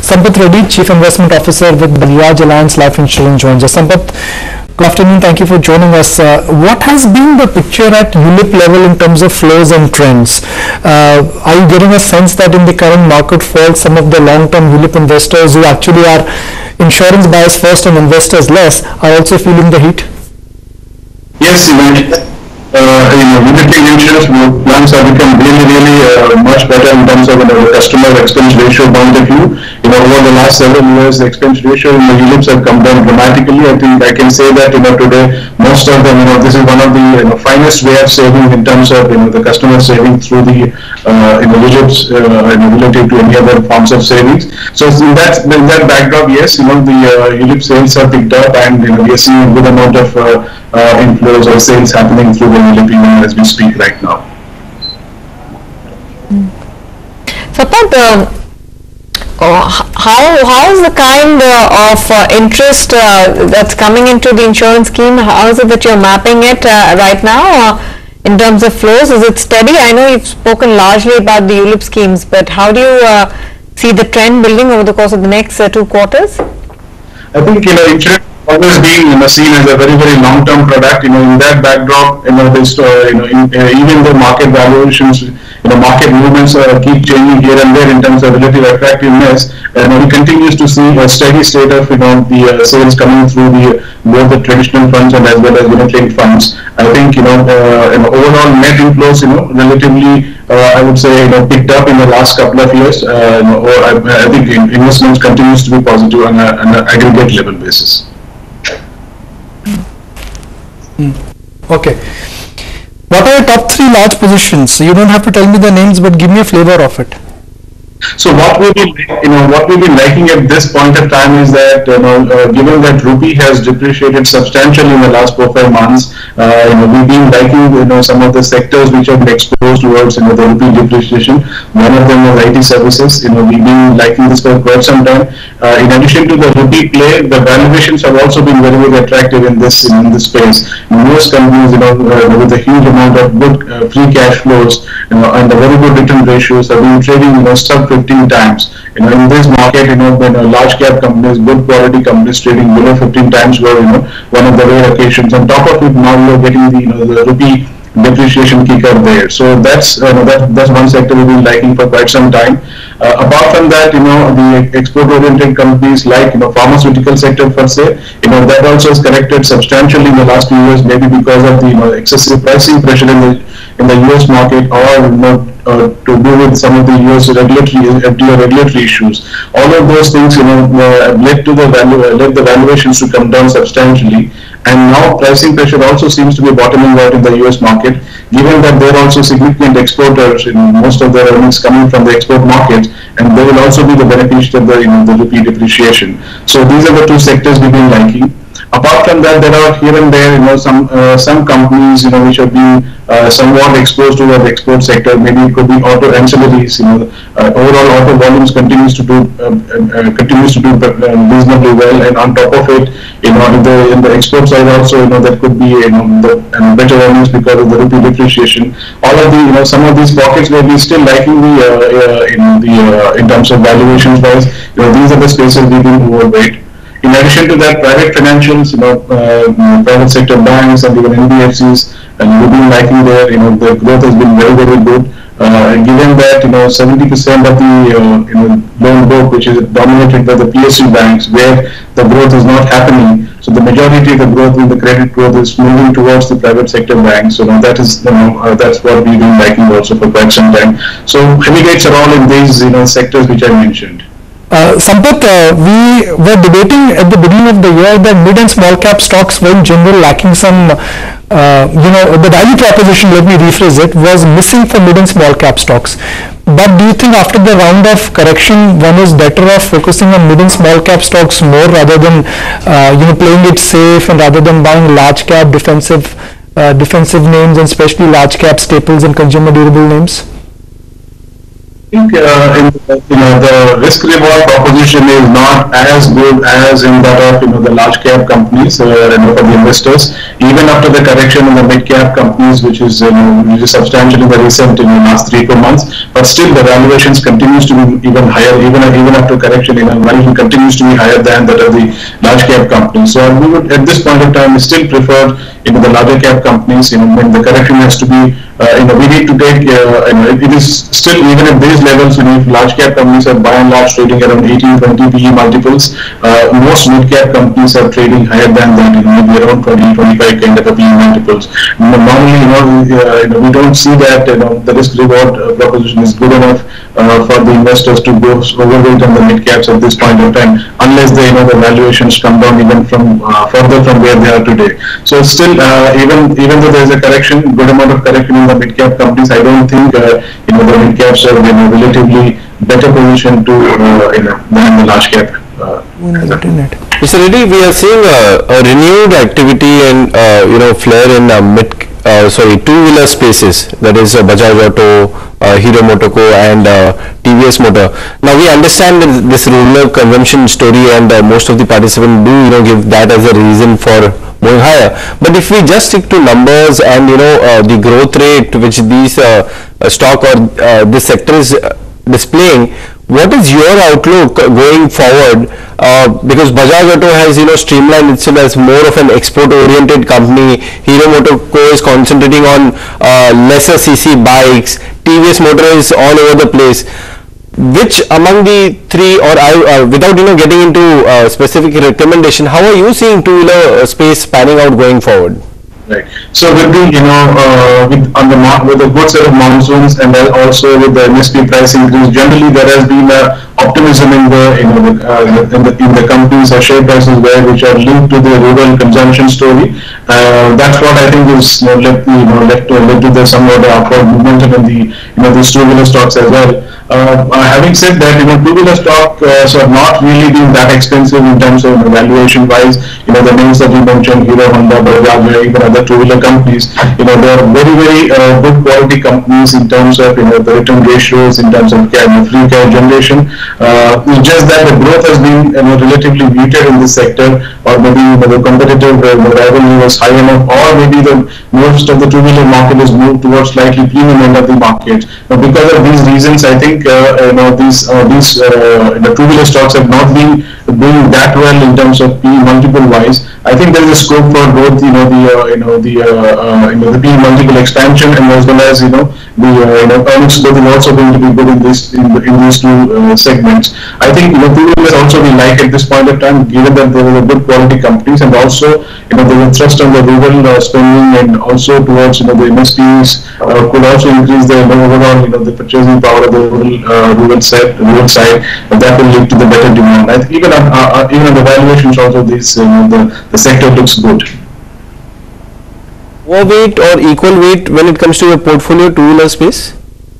Sampath Reddy, Chief Investment Officer with Bajaj Allianz Life Insurance, joins us. Sampath, good afternoon. Thank you for joining us. What has been the picture at ULIP level in terms of flows and trends? Are you getting a sense that in the current market fall, some of the long-term ULIP investors who actually are insurance buyers first and investors less are also feeling the heat? Yes, unit-linked insurance plans have become really much better in terms of the customer expense ratio point of view. Over the last several years, the expense ratio in the ULIPs have come down dramatically. I think I can say that today most of them, this is one of the finest way of saving in terms of the customer saving through the ULIPs relative to any other forms of savings. So in that backdrop, yes, the ULIP sales have picked up, and we are seeing a good amount of inflows or sales happening through the ULIP as we speak right now. Sampath, how is the kind of interest that's coming into the insurance scheme? How is it that you're mapping it right now in terms of flows? Is it steady? I know you've spoken largely about the ULIP schemes, but how do you see the trend building over the course of the next 2 quarters? I think insurance always being seen as a very long-term product. In that backdrop, this even the market valuations, market movements keep changing here and there in terms of relative attractiveness, and we continues to see a steady state of the sales coming through both the traditional funds and as well as unit-linked funds. I think overall net inflows relatively I would say picked up in the last couple of years. I think investments continues to be positive on an aggregate level basis. Okay. What are your top 3 large positions? You don't have to tell me the names, but give me a flavor of it. So what we've been liking at this point of time is that given that rupee has depreciated substantially in the last 4-5 months, we've been liking some of the sectors which have been exposed towards the rupee depreciation. One of them was IT services. We've been liking this for quite some time. In addition to the rupee play, the valuations have also been very attractive in this space. Most companies with a huge amount of good free cash flows and the very good return ratios have been trading sub 15 times. In this market, when large cap companies, good quality companies trading below 15 times were one of the rare occasions. On top of it, now we are getting the rupee depreciation kicker there. So that's one sector we've been liking for quite some time. Apart from that, the export-oriented companies like pharmaceutical sector per se, that also has corrected substantially in the last few years, maybe because of the excessive pricing pressure in the US market, or to do with some of the US regulatory issues. All of those things led the valuations to come down substantially, and now pricing pressure also seems to be bottoming out in the US market, given that they're also significant exporters, most of their earnings coming from the export markets, and they will also be the beneficiary of the rupee depreciation. So these are the 2 sectors we've been liking. Apart from that, there are here and there some companies which have been somewhat exposed to the export sector. Maybe it could be auto ancillaries. Overall auto volumes continues to do reasonably well, and on top of it, in the export side also, that could be better earnings because of the rupee depreciation. All of the some of these pockets where we still liking in terms of valuations wise, these are the spaces we've been overweight. In addition to that, private financials, private sector banks and even NBFCs, and we've been liking there. The growth has been very good. Given that 70% of the loan book, which is dominated by the PSU banks, where the growth is not happening, so the majority of the growth in the credit growth is moving towards the private sector banks. So that is that's what we've been liking also for quite some time. So heavy weights are all in these sectors which I mentioned. Sampath, we were debating at the beginning of the year that mid and small cap stocks were in general lacking some, the value proposition, let me rephrase it, was missing for mid and small cap stocks. But do you think after the round of correction, one is better off focusing on mid and small cap stocks more rather than, playing it safe, and rather than buying large cap defensive names, and especially large cap staples and consumer durable names? think the risk reward proposition is not as good as in that of the large cap companies for the investors. Even after the correction in the mid cap companies, which is substantially the recent in the last 3-4 months, but still the valuations continues to be even higher. Even after correction, valuation continues to be higher than that of the large cap companies. So we would at this point of time still prefer the larger cap companies. When the correction has to be we need to take, it is still, even at these levels, if large cap companies are by and large trading around 18-20 PE multiples, most mid cap companies are trading higher than that, maybe around 20-25 kind of a PE multiples. Normally, we don't see that, the risk reward proposition is good enough for the investors to go overweight on the mid caps at this point of time, unless the valuations come down even from further from where they are today. So still, even though there is a correction, good amount of correction in the mid cap companies, I don't think the mid caps are relatively better position to than the large cap. Mr. Reddy, we are seeing a renewed activity and flare in two-wheeler spaces, that is Bajaj Auto, Hero MotoCo and TVS Motor. Now we understand this rural consumption story, and most of the participants do give that as a reason for going higher. But if we just stick to numbers and the growth rate which these stock or this sector is displaying, what is your outlook going forward? Because Bajaj Auto has streamlined itself as more of an export oriented company. Hero MotoCo is concentrating on lesser cc bikes. TVS Motor is all over the place. Which among the three, or without getting into specific recommendation, how are you seeing two-wheeler space panning out going forward? Right. So with the with a good set of monsoons and also with the MSP price increase, generally there has been optimism in the companies or share prices which are linked to the rural consumption story. That's what I think is led to the somewhat upward momentum in these two-wheeler stocks as well. Having said that, two-wheeler stocks are not really being that expensive in terms of valuation wise. The names that you mentioned, Hero, Honda, Bajaj, even other two-wheeler companies, they are very, very good quality companies in terms of the return ratios, in terms of free cash generation. It's just that the growth has been relatively muted in this sector, or maybe the competitive revenue was high enough, or maybe most of the two-wheeler market is moved towards slightly premium end of the market. Now, because of these reasons, I think these two-wheeler stocks have not been doing that well in terms of PE multiple wise. I think there is a scope for both the PE multiple expansion, and as well as the earnings growth is also going to be good in these two segments. I think two-wheelers also we like at this point of time, given that there are good quality companies, and also there is a thrust on the rural spending, and also towards the MSPs could also increase the overall the purchasing power of the rural side, and that will lead to the better demand. I think even on the valuations also, this the sector looks good. Overweight or equal weight when it comes to your portfolio two-wheeler space?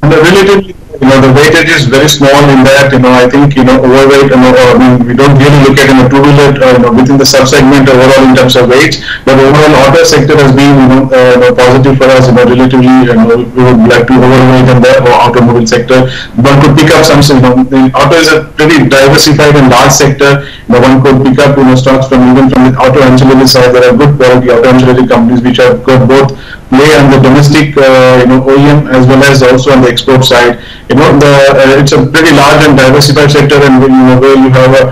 Relatively, the weightage is very small in that, I think, overweight, we don't really look at two-wheeler, within the sub-segment overall in terms of weight, but overall auto sector has been, positive for us, relatively, we would like to overweight in the automobile sector. One could pick up some, the auto is a pretty diversified and large sector. One could pick up, stocks even from the auto ancillary side. There are good quality auto ancillary companies which have got both play on the domestic, OEM as well as also on the export side. It's a pretty large and diversified sector, and where you have a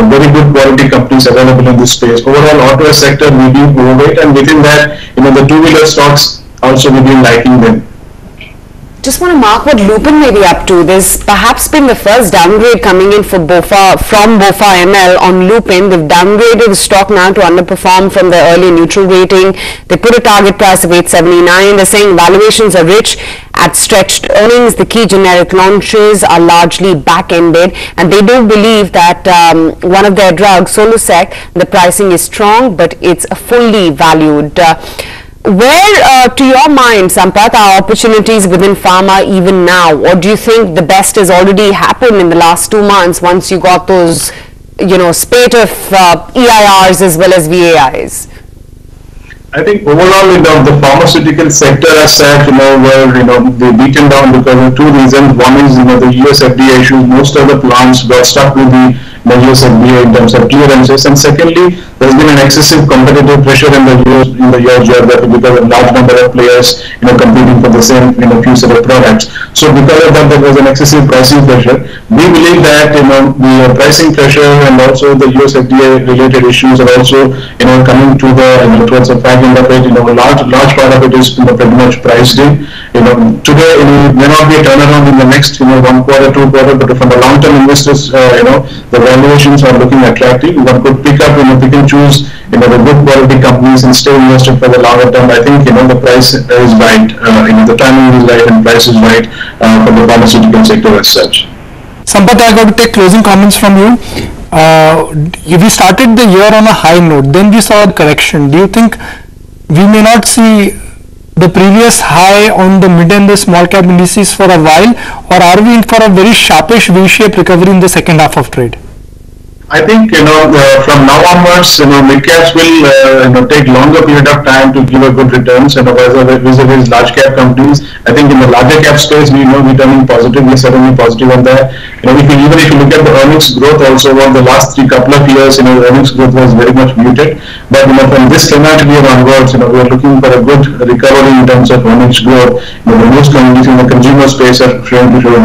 very good quality companies available in this space. Overall, auto sector will be overweight, and within that, the two-wheeler stocks also will be liking them. Just want to mark what Lupin may be up to. There's perhaps been the first downgrade coming in for from BofA ML on Lupin. They've downgraded the stock now to underperform from their early neutral rating. They put a target price of 879. They're saying valuations are rich at stretched earnings. The key generic launches are largely back-ended, and they do believe that one of their drugs, Solosec, the pricing is strong, but it's fully valued. Where, to your mind, Sampath, are opportunities within pharma even now? Or do you think the best has already happened in the last 2 months once you got those, spate of EIRs as well as VAIs? I think overall, the pharmaceutical sector as such, were, they beaten down because of two reasons. One is, the US FDA issues. Most of the plants got stuck with the US FDA in terms of clearances. And secondly, there's been an excessive competitive pressure in the US geography because of large number of players, competing for the same, few set of products. So because of that, there was an excessive pricing pressure. We believe that, the pricing pressure and also the US FDA related issues are also, coming to the, towards the fact end of it, a large part of it is, pretty much priced in. Today, it may not be a turnaround in the next, 1 quarter, 2 quarter, but from the long-term investors, the valuations are looking attractive. One could pick up, pick and choose, the good quality companies and stay invested for the longer term. I think, the price is right, the timing is right and price is right for the pharmaceutical sector as such. Sampath, I got to take closing comments from you. We started the year on a high note, then we saw a correction. Do you think we may not see the previous high on the mid and the small cap indices for a while, or are we in for a very sharpish V-shaped recovery in the second half of trade? I think, from now onwards, mid caps will, take longer period of time to give a good returns, vis-a-vis large cap companies. I think in the larger cap space, we're turning positive, we're certainly positive on that. If you look at the earnings growth also over the last couple of years, the earnings growth was very much muted. But, from this financial year onwards, we're looking for a good recovery in terms of earnings growth. The most companies in the consumer space are going to show a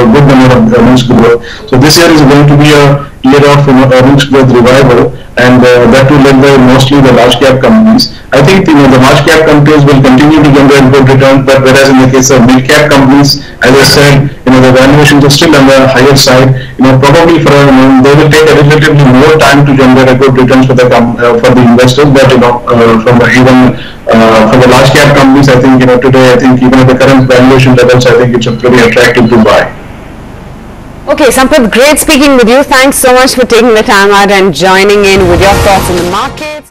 good number of earnings growth. So this year is going to be a year of earnings growth revival, and that will led by mostly the large cap companies. I think the large cap companies will continue to generate good returns, but whereas in the case of mid cap companies, as I said, the valuations are still on the higher side. Probably for they will take a relatively more time to generate a good returns for the investors. But from even for the large cap companies, I think today, I think even at the current valuation levels, I think it's pretty attractive to buy. Okay, Sampath, great speaking with you. Thanks so much for taking the time out and joining in with your thoughts on the markets.